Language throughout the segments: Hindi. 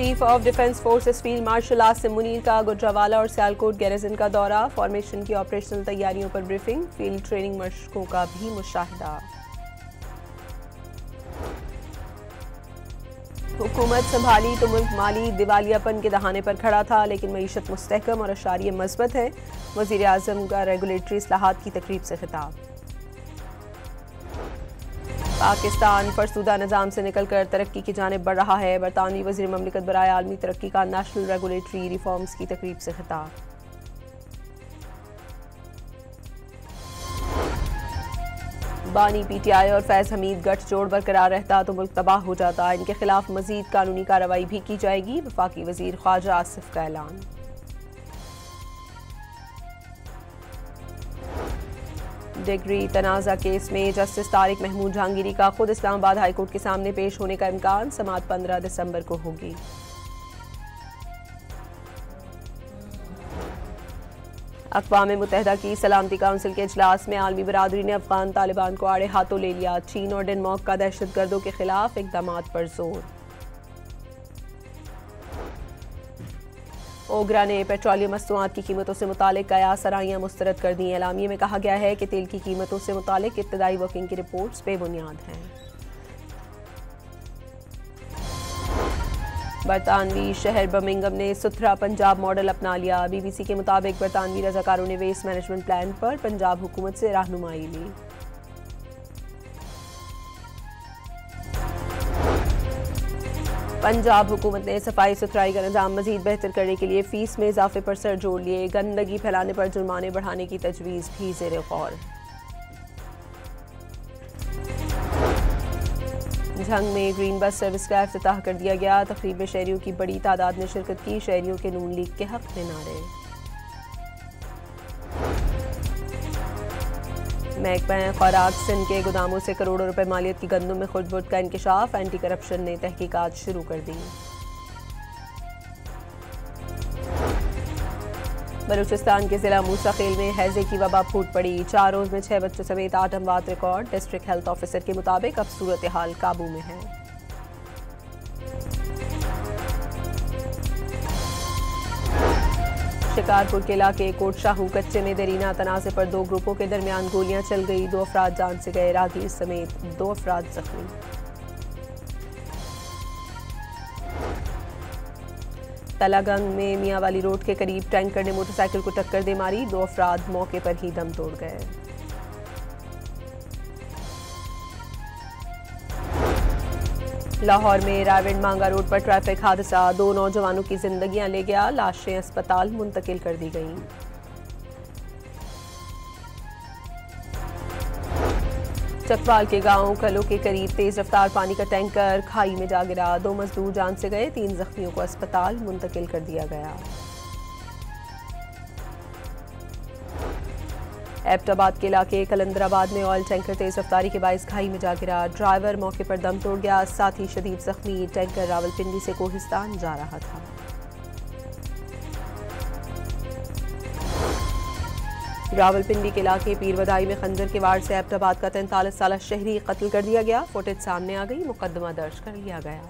Chief of defence forces field marshal Asim Munir का गुजरावाला और सियालकोट गैरिजन का दौरा, फॉर्मेशन की ऑपरेशनल तैयारियों पर ब्रीफिंग, फील्ड ट्रेनिंग मशकों का भी मुशाहिदा। हुकूमत संभाली तो मुल्क माली दिवालियापन के दहाने पर खड़ा था, लेकिन मईशत मुस्तहकम और अशारिये मज़बूत है। वज़ीर आज़म का रेगुलेटरी इस्लाहात की तकरीब से खिताब। पाकिस्तान फरसूदा निज़ाम से निकलकर तरक्की की जानिब बढ़ रहा है। बरतानवी वज़ीर ममलिकत बराए आलमी तरक्की का नेशनल रेगुलेटरी रिफॉर्म्स की तकरीब से खिताब। बानी पीटीआई और फैज़ हमीद गठजोड़ बरकरार रहता तो मुल्क तबाह हो जाता। इनके खिलाफ मजीद कानूनी कार्रवाई भी की जाएगी। वफाकी वज़ीर ख्वाजा आसिफ का ऐलान। डिग्री तनाज़ा केस में जस्टिस तारिक महमूद जहांगीरी का खुद इस्लामाबाद हाईकोर्ट के सामने पेश होने का इम्कान। समाअत 15 दिसंबर को होगी। अक़वाम मुत्तहिदा की सलामती काउंसिल के इजलास में आलमी बरादरी ने अफगान तालिबान को आड़े हाथों ले लिया। चीन और डेनमार्क का दहशतगर्दों के खिलाफ इक़दामात पर जोर। ओगरा ने पेट्रोलियम मसनूआत की कीमतों से मुतालिक कयास आराइयां मुस्तरद कर दी। एलामिये में कहा गया है कि तेल की कीमतों से मुतालिक इब्तदाई वर्किंग की रिपोर्ट्स बेबुनियाद हैं। बरतानवी शहर बर्मिंघम ने सुथरा पंजाब मॉडल अपना लिया। BBC के मुताबिक बरतानवी रजाकारों ने वेस्ट मैनेजमेंट प्लान पर पंजाब हुकूमत से रहनुमाई ली। पंजाब हुकूमत ने सफाई सुथराई का निज़ाम मजीद बेहतर करने के लिए फीस में इजाफे पर सर जोड़ लिए। गंदगी फैलाने पर जुर्माने बढ़ाने की तजवीज़ भी ज़ेर गौर। झंग में ग्रीन बस सर्विस का इफ्तिताह कर दिया गया। तकरीब में शहरियों की बड़ी तादाद ने शिरकत की। शहरियों के नून लीग के हक में नारे। महकमा खुराक सिंध के गोदामों से करोड़ों रुपए मालियत की गंदम में खुर्द-बुर्द का इंकशाफ। एंटी करप्शन ने तहकीकात शुरू कर दी। बलूचिस्तान के जिला मूसाखेल में हैजे की वबा फूट पड़ी। 4 रोज में 6 बच्चों समेत 8 अमवात रिकॉर्ड। डिस्ट्रिक्ट हेल्थ ऑफिसर के मुताबिक अब सूरत हाल काबू में है। शिकारपुर के इलाके कोट शाहू कच्चे में देरीना तनाज़े पर 2 ग्रुपों के दरमियान गोलियां चल गई। 2 अफराद जान से गए। राहगीर समेत 2 अफराद जख्मी। तलागंग में मियांवाली रोड के करीब टैंकर ने मोटरसाइकिल को टक्कर दे मारी। 2 अफराद मौके पर ही दम तोड़ गए। लाहौर में रायविंड मांगा रोड पर ट्रैफिक हादसा। 2 नौजवानों की जिंदगियां ले गया। लाशें अस्पताल मुंतकिल कर दी गईं। चकवाल के गांव कलो के करीब तेज रफ्तार पानी का टैंकर खाई में जा गिरा। 2 मजदूर जान से गए। 3 जख्मियों को अस्पताल मुंतकिल कर दिया गया। एबटाबाद के इलाके कलंदराबाद में ऑयल टैंकर तेज रफ्तारी के बाइस खाई में जा गिरा। ड्राइवर मौके पर दम तोड़ गया। साथ ही शदीद जख्मी। टैंकर रावलपिंडी से कोहिस्तान जा रहा था। रावलपिंडी के इलाके पीरवदाई में खंजर के वार से एबटाबाद का 43 साला शहरी कत्ल कर दिया गया। फुटेज सामने आ गई। मुकदमा दर्ज कर लिया गया।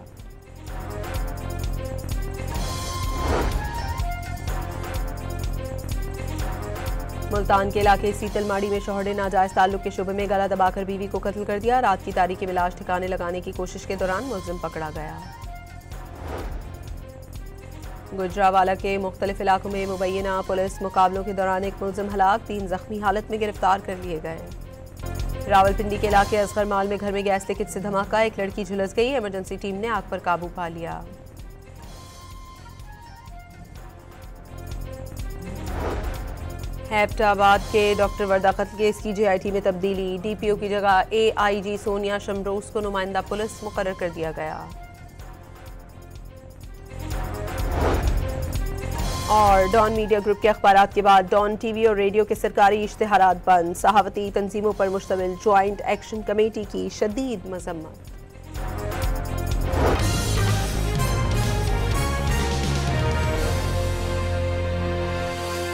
मुल्तान के इलाके सीतलमाड़ी में शौहर ने नाजायज ताल्लुक के शुबे में गला दबाकर बीवी को कत्ल कर दिया। रात की तारीकी में लाश ठिकाने लगाने की कोशिश के दौरान मुलजिम पकड़ा गया। गुजरावाला के मुख्तलिफ इलाकों में मुबैना पुलिस मुकाबलों के दौरान एक मुलजिम हलाक। 3 जख्मी हालत में गिरफ्तार कर लिए गए। रावलपिंडी के इलाके असगर माल में घर में गैस लीकेज से धमाका। एक लड़की झुलस गई। इमरजेंसी टीम ने आग पर काबू पा लिया। एबटाबाद के डॉक्टर वर्दा कत्ल केस की JIT में तब्दीली। DPO की जगह AIG सोनिया शमरोज को नुमाइंदा पुलिस मुकर्रर कर दिया गया। और डॉन मीडिया ग्रुप के अखबारात के बाद डॉन TV और रेडियो के सरकारी इश्तिहारात बंद। सहावती तंजीमों पर मुश्तमिल ज्वाइंट एक्शन कमेटी की शदीद मजम्मत।